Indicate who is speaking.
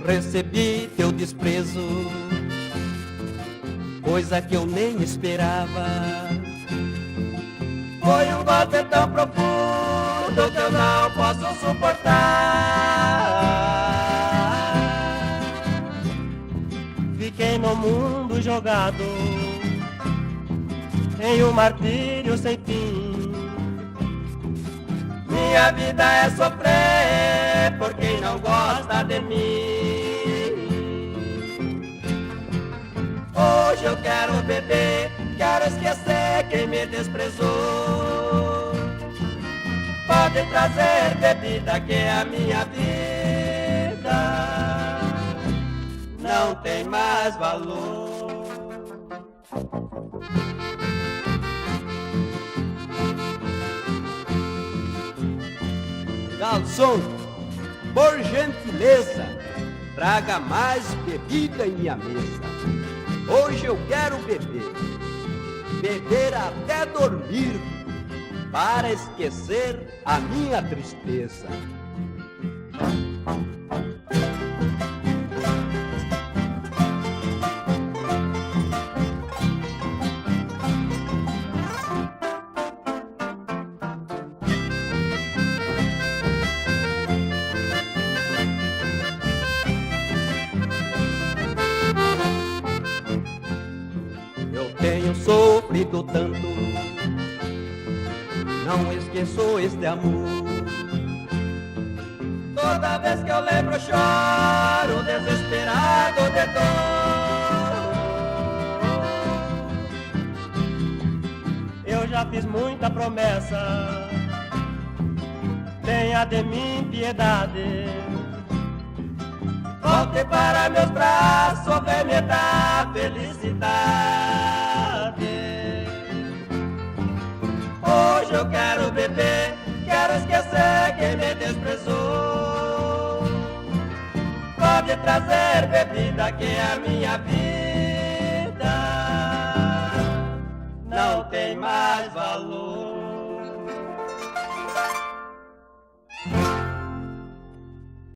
Speaker 1: recebi teu desprezo, coisa que eu nem esperava. Foi um golpe tão profundo que eu não posso suportar. Fiquei no mundo jogado em um martírio sem fim. Minha vida é sofrer por quem não gosta de mim. Hoje eu quero beber, quero esquecer quem me desprezou. Pode trazer bebida que a minha vida não tem mais valor. Garçom, por gentileza, traga mais bebida em minha mesa. Hoje eu quero beber, beber até dormir, para esquecer a minha tristeza. Tenho sofrido tanto, não esqueço este amor. Toda vez que eu lembro choro, desesperado de dor. Eu já fiz muita promessa, tenha de mim piedade. Volte para meus braços, vem me dar felicidade. Hoje eu quero beber, quero esquecer quem me desprezou. Pode trazer bebida que a minha vida não tem mais valor.